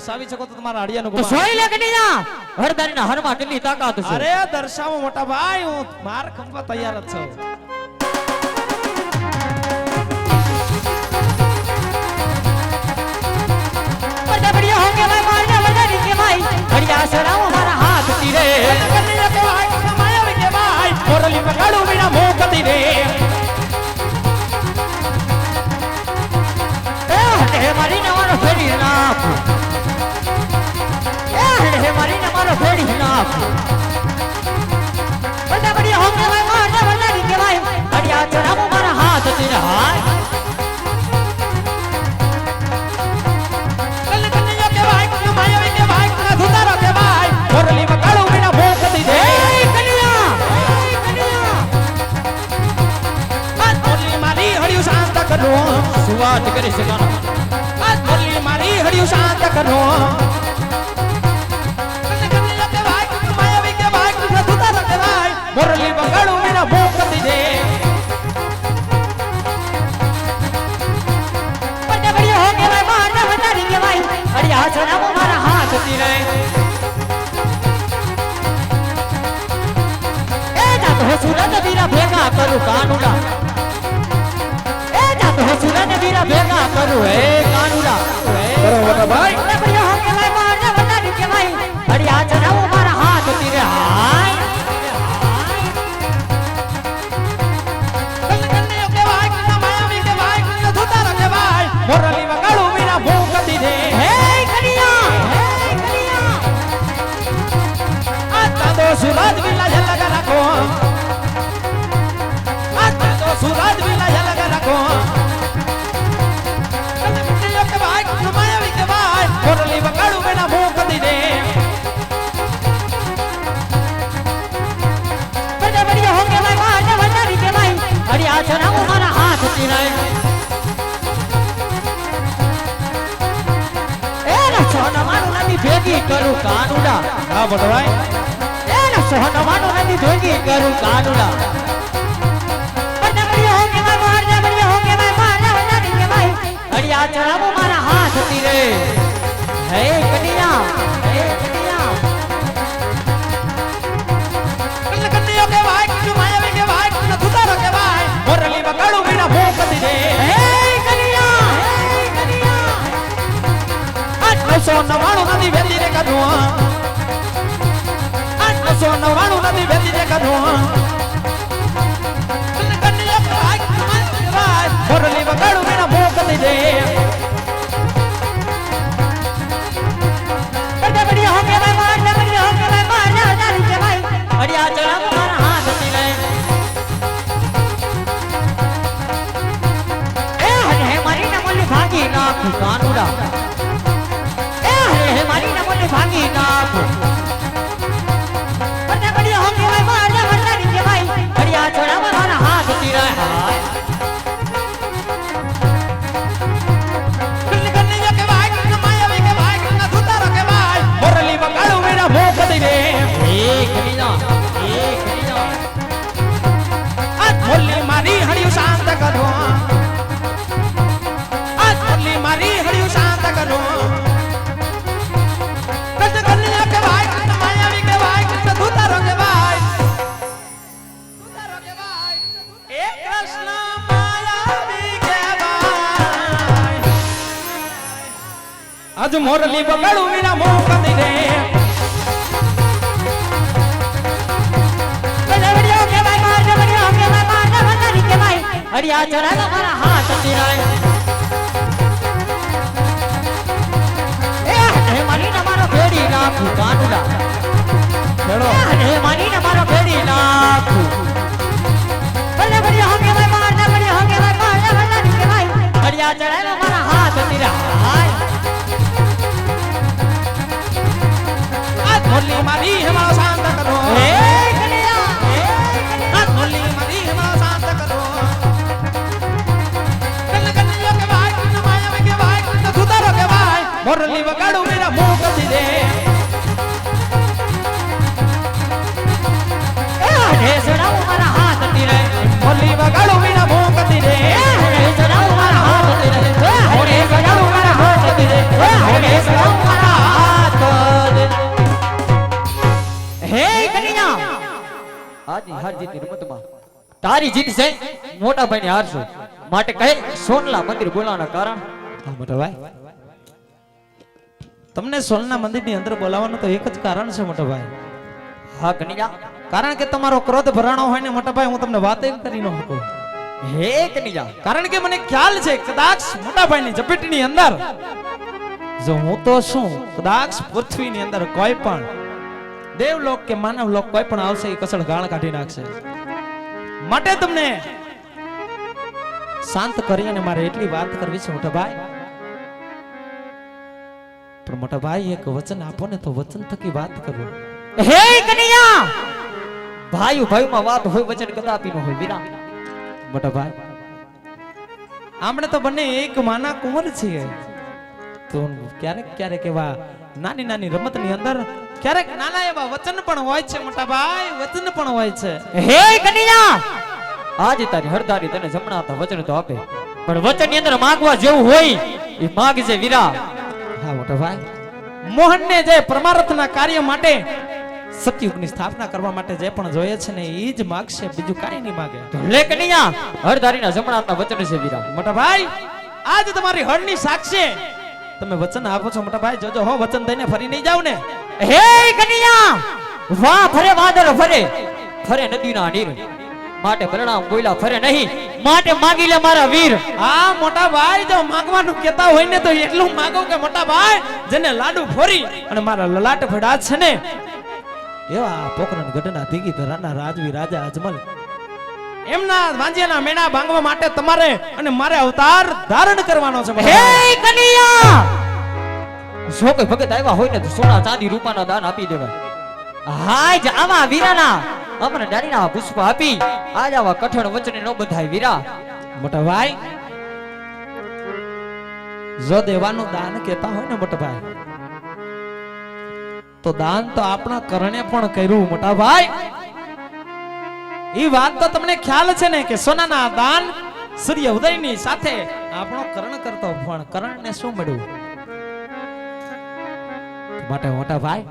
દર્શાવી શકો તો તમારા હડિયાનું તો ગુમાન સોઈ લે કનૈયા હરદારીના હરમાં કેટલી તાકાત છે અરે દર્શાવો મોટા ભાઈ હું માર ખંભા તૈયાર જ છું બડા બડિયા હોંગે ભાઈ મારને વરદારી કે ભાઈ હડિયા સરાવો મારા હાથ તીરે કનૈયા કે ભાઈ માયા કે ભાઈ મોરલી પકડું વિના મોકતી રે હે મારી નવાનો ફેરી નાખ હે મારી નવાનો ફેરી નાખ બડા બડિયા હોંગે ભાઈ મારને વરદારી કે ભાઈ હડિયા સરાવો મારા હાથ તીરે હાય કનૈયા કે ભાઈ માયા કે ભાઈ ધુતારો કે ભાઈ મોરલી પકડું વિના મોકતી રે મારી હડિયું શાંત કરો સુવાત કરી શકાનો મોરલી મારી હડિયું શાંત કરો કનૈયા કે ભાઈ માયા કે ભાઈ ધુતારો કે ભાઈ મોરલી પકડું વિના મોકતી રે બડા બડિયા હોંગે ભાઈ મારને વરદારી કે ભાઈ હડિયા સરાવો મારા હાથ તીરે સુરત વીરા ભેગા કરું કાનુડા એ જાત હો સુરત વીરા ભેગા કરું હે કાનુડા કરો મોટા ભાઈ બડિયા હોંગે ભાઈ મારને વરદારી કે ભાઈ હડિયા સરાવો મારા હાથ તીરે હાય કનૈયા કે ભાઈ માયા કે ભાઈ ધુતારો કે ભાઈ મોરલી પકડું વિના મોકતી રે હે કનિયા તો સુરત વિલા જલગ રાખો સુરત વિલા જલગ રાખો કનૈયા કે ભાઈ માયા કે ભાઈ મોરલી પકડું વિના મોકતી રે બડા બડિયા હોંગે ભાઈ મારને વરદારી કે ભાઈ હડિયા સરાવો મારા હાથ તીરે એ ના સોના મારું નથી ભેગી કરું કાનુડા હા મોટો ભાઈ એના સોહનવાનું નથી ભેગી કરું કાનુડા બડા બડિયા હોંગે ભાઈ મારને બડિયા હોંગે ભાઈ મારને વરદારી કે ભાઈ હડિયા સરાવો મારા હાથ તીરે હે કનિયા કનૈયા કે ભાઈ માયા કે ભાઈ ધુતારો કે ભાઈ મોરલી પકડું વિના મોકતી રે હે કનિયા સોનવાણું નથી વેતી રે કરું સોનવાણું નથી વેતી રે કરું કનૈયા કે ભાઈ મોરલી પકડું વિના મોકતી રે બડા બડિયા હોંગે ભાઈ મારને બડિયા હોંગે ભાઈ મારને વરદારી કે ભાઈ હડિયા સરાવો મારા હાથ તીરે એ હે મારી નમોલી ભાગી નાખું કાનુડા હે મારી નમોલી ભાગી નાખું બડા બડિયા હોંગે ભાઈ મારને વરદારી કે ભાઈ હડિયા સરાવો મારા હાથ તીરે હાય કનૈયા કે ભાઈ માયા કે ભાઈ ધુતારો કે ભાઈ મોરલી પકડું વિના મોકતી રે મોરલી મારી હડિયું શાંત કરો મોરલી મારી હડિયું શાંત કરો કનૈયા કે ભાઈ માયા કે ભાઈ ધુતારો કે ભાઈ એ કૃષ્ણ માયાવી કે ભાઈ આજ મોરલી પકડું વિના મોકતી રે બડા બડિયા હોંગે ભાઈ મારને બડિયા હોંગે ભાઈ મારને વરદારી કે ભાઈ હડિયા સરાવો મારા હાથ તીરે હે મારી નમારો ફેરી નાખું કાનુડા ચલો હે મારી નમારો ફેરી નાખું બડા બડિયા હોંગે ભાઈ મારને બડિયા હોંગે ભાઈ મારને વરદારી કે ભાઈ હડિયા સરાવો મારા હાથ તીરે હાય આજ મોરલી મારી હેમા શાંત કરો હે કનિયા આજ મોરલી મારી હેમા શાંત કરો કનૈયા કે ભાઈ માયા કે ભાઈ ધુતારો કે ભાઈ મોરલી વગાડું મેરા મોકતી રે હે સડાવું રમતમાં તારી જીત છે, મોટા ભાઈને હારશો. માટે કહે સોનલા મંદિર બોલાવવાના કારણ. હા મોટા ભાઈ, તમને સોનના મંદિરની અંદર બોલાવવાનું તો એક જ કારણ છે મોટા ભાઈ. હા કનૈયા. કારણ કે તમારો ક્રોધ ભરાણો હોય ને મોટા ભાઈ, હું તમને વાત એમ કરી ન શકું. હે કનૈયા. કારણ કે મને ખ્યાલ છે કદાચ મોટા ભાઈની ઝપેટની અંદર જો હું તો શું, કદાચ પૃથ્વીની અંદર કોઈ પણ દેવલોક કે માનવલોક કોઈ પણ આવશે એ કસળ ગાળ કાઢી નાખશે. માટે તમને શાંત કરી અને મારે એટલી વાત કરવી છે મોટા ભાઈ. પણ મોટા ભાઈ એક વચન આપો ને તો વચન થકી વાત કરો. હે કનૈયા. ભાઈ ભાઈમાં વાત હોય, વચન કદાપી ન હોય વીરા. મોટા ભાઈ, આપણે તો બંને એક માના કુંવર છીએ, તો ક્યારેક ક્યારેક એવા નાની નાની રમતની અંદર ક્યારેક નાના એવા વચન પણ હોય છે મોટા ભાઈ, વચન પણ હોય છે. હે કનૈયા. આજે તારી હરદારી તને જમણાતા વચન તો આપે, પણ વચનની અંદર માંગવા જેવું હોય એ માંગજે વીરા. હા મોટા ભાઈ, મોહનને જે પરમાર્થના કાર્ય માટે સતયુગની સ્થાપના કરવા માટે જે પણ જોઈએ છે ને એ જ માગશે, બીજું કાંઈ નહીં માગે. લે કનૈયા, હરદારીના જમણાતા વચન છે વીરા. મોટા ભાઈ, આજ તમારી હળની સાક્ષી તમે વચન આપો છો મોટા ભાઈ, જોજો હો વચન દઈને ફરી નહીં જાવ ને. હે કનૈયા. વાહ ફરે વાદળ ફરે, ફરે નદીના નીર, માટે પરિણામ બોલ્યા ફરે નહીં, માટે માગી લે મારા વીર. હા મોટા ભાઈ, જો માંગવાનું કહેતા હોય ને તો એટલું માંગો કે મોટા ભાઈ જેને લાડુ ફોરી અને મારા લલાટ ભડા છે ને એવા પોકરણ ગઢના ધીગી ધરાના રાજવી રાજા અજમલ એમના વાંજિયાના મેણા ભાંગવા માટે તમારે અને મારે અવતાર ધારણ કરવાનો છે. હે કનૈયા. જો કોઈ ભગત આવ્યા હોય ને તો સોના ચાંદી રૂપાના દાન આપી દેવાય. હાજ આવા વીરાના અમને ડાળીના પુષ્પ આપી આજ આવા કઠણ વચને ન બંધાય વીરા. મોટા ભાઈ, જો દેવાનું દાન કહેતા હોય ને મોટા ભાઈ, તો દાન તો આપણા કરણે પણ કર્યું મોટા ભાઈ. એ વાત તો તમને ખ્યાલ છે ને કે સોનાના દાન સૂર્ય ઉદયની સાથે આપણો કરણ કરતો, પણ કરણને શું મળ્યું? માટે મોટા ભાઈ,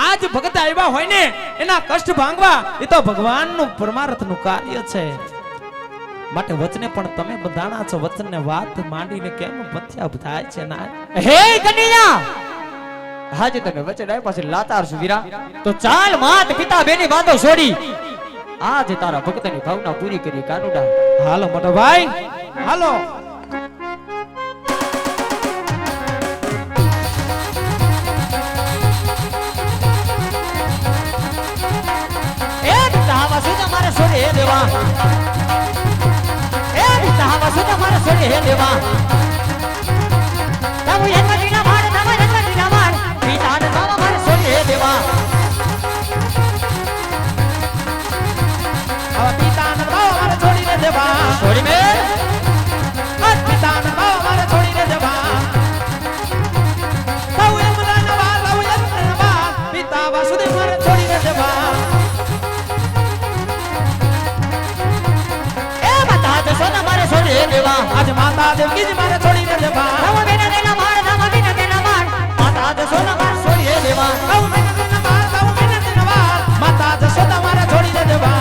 આજ ભગત આવ્યા હોય ને એના કષ્ટ ભાંગવા એ તો ભગવાનનું પરમાર્થનું કાર્ય છે. માટે વચને પણ તમે બધાણા છો, વચનને વાત માંડીને કેમ પથ્યા થાય છે ના. હે કનૈયા. હાજે તમે વચન આપ્યા છે લાતાર છું વીરા, તો ચાલ માત પિતા બેની વાતો છોડી આજે તારા ભક્તની ભાવના પૂરી કરી કાનુડા. હાલો મોટા ભાઈ, હાલો. એ પિતા સુતા મારે છોડે હે દેવા, એ પિતા સુતા મારે છોડે હે દેવા. તમુ યન્મદીના માર, તમુ યન્મદીના માર, પિતા ને તમુ મારે છોડે હે દેવા. હવે પિતાને ભાવ મારે છોડીને દેવા, છોડી મે પિતાને ભાવ મારે છોડીને દેવા. લવ યમુના વાલ, લવ યમુના વાલ, પિતા વાસુદેવ મારે છોડીને દેવા. એ માતા જ સોના મારે છોડે હે દેવા. આજે માતા દેવકીજી મારે છોડીને દેવા. તમુ બેના દેના માર, તમુ બેના દેના માર, માતા જ સોના મારે છોડે હે દેવા. લવ યમુના વાલ, લવ યમુના વાલ, માતા જશોદા મારે છોડીને દેવા.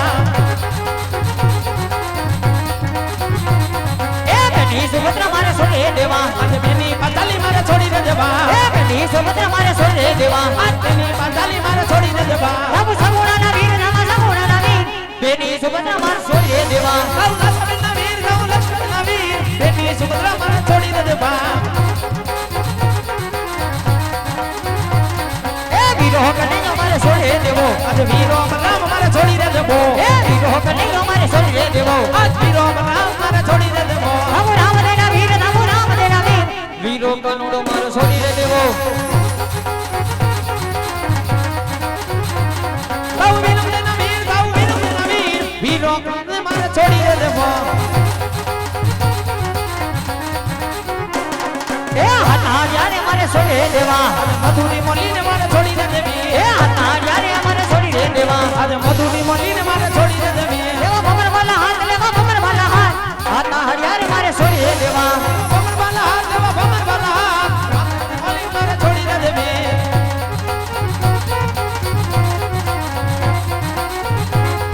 સુભદ્રા મારે છોડે હે દેવા. આજે બેની પાંચાલી મારે છોડીને દેવા. એ બેટી સુભદ્રા મારે છોડે હે દેવા. આજ બેની પાંચાલી મારે છોડીને દેવા. નમ સગુણાના વીર, નમ સગુણાના વીર, બેટી સુભદ્રા મારે છોડે હે દેવા. લવ લક્ષ્મણના વીર, લવ લક્ષ્મણના વીર, બેની સુભદ્રા મારે છોડીને દેવા. એ વીરો કનૈયો મારે છોડે હે દેવો. આજે વીરો બલરામ મારે છોડીને દેવો. એ વીરો કનૈયો મારે છોડે હે દેવો. આજ વીરો બલરામ મારે છોડીને દેવો. નમ રામ દેના વીર, નમ રામ દેના વીર, વીરો કનુડો મારે છોડી હે દેવો. લવ વીરમના વીર, લવ વીરમના વીર, વીરો કૃષ્ણ મારે છોડીને દેવો. એ હાથા જ્યારે મારે છોડે હે દેવા. મધુની મોલીને મારે છોડીને દેવી. એ હાથા જ્યારે મારે છોડી હે દેવા. આજે મધુની મોલીને મારે છોડીને દેવી. લેવા ભમર વાલા હાથ, લેવા ભમર વાલા હાથ, હાથા હરિયારે મારે છોડી હે દેવા. ભમરવાલા હાથ, લેવા ભમરવાલા હાથ, મોલી મારે છોડીને દેવી.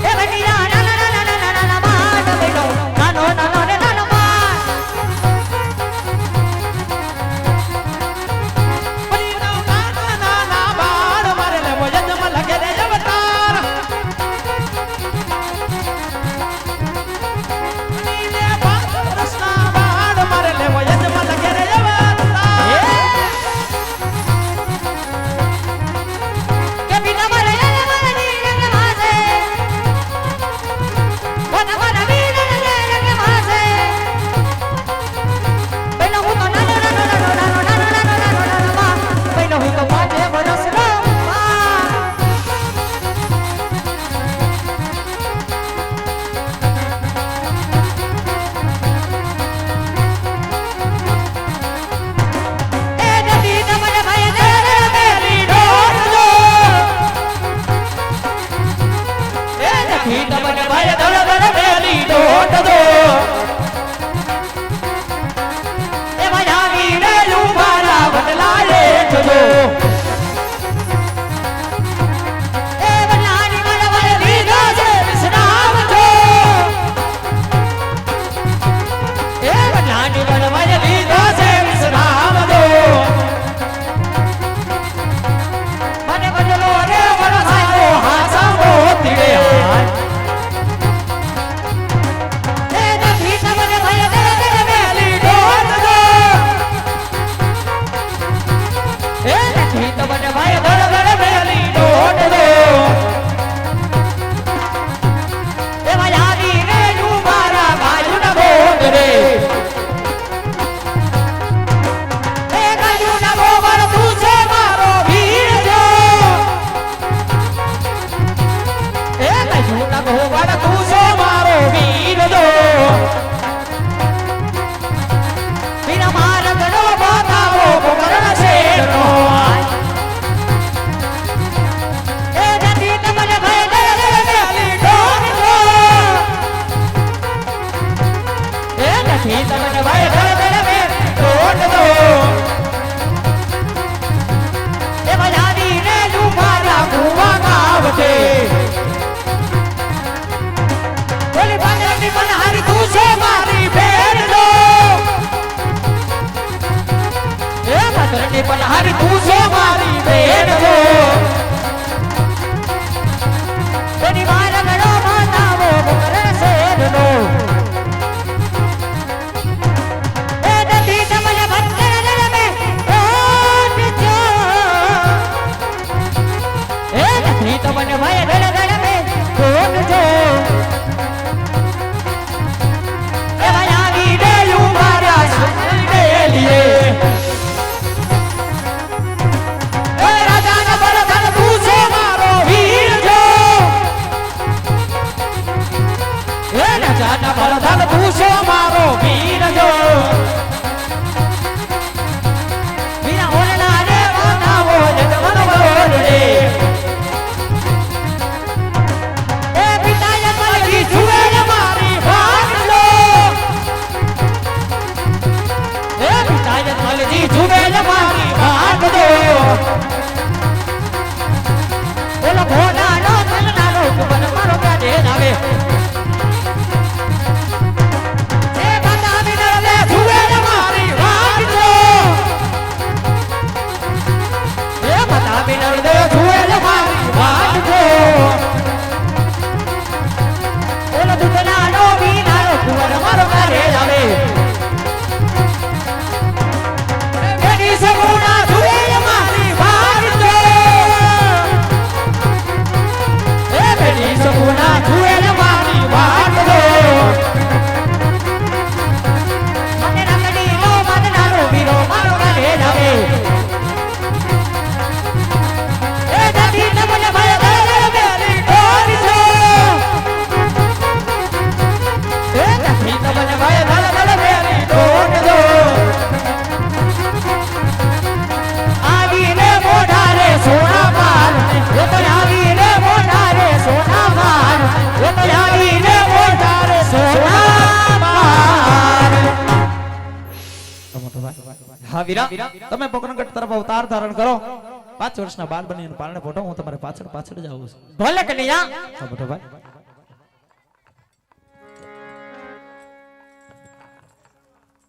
એ બનિયા નાના રાજાના વરદાન પૂછો મારો વીર જો વીરા ઓરડા રે બનાવો જગમન વરોડ રે એ પિતાએ મલકી જુએ રે મારી ભાગલો એ પિતાએ મલકી જુએ રે મારી ભાગલો ઓલો ભોળાનો મનનાનો કુબન મારો કાઢે આવે એ માતા વિનરલે જુએ રે મારી ભાગલો એ માતા વિનરલે જુએ રે મારી ભાગલો ઓલો દુધનાનો વિનાનો કુબન મારો કાઢે આવે એની સગુણા જુએ રે મારી ભાગલો એ બેની સગુણા જુએ રે મારી ભાગલો મને રંગડીનો મનનાનો વીરો મારો કાઢે આવે એ દાદી નમને ભય દરે બેરી ઢોરી છો એ દાદી નમને ભય દરે બેરી ઢોરી દો આવીને મોઢારે સોના પાર એ તો આવીને મોઢારે સોના પાર એ તો આવીને મોઢારે સોના પાર હા વીરા તમે પોકરણગઢ તરફ અવતાર ધારણ કરો 5 વર્ષના બાળ બનીને પાલને પોટો હું તમારે પાછળ પાછળ જ આવું છું ભલે કનૈયા હા મોટા ભાઈ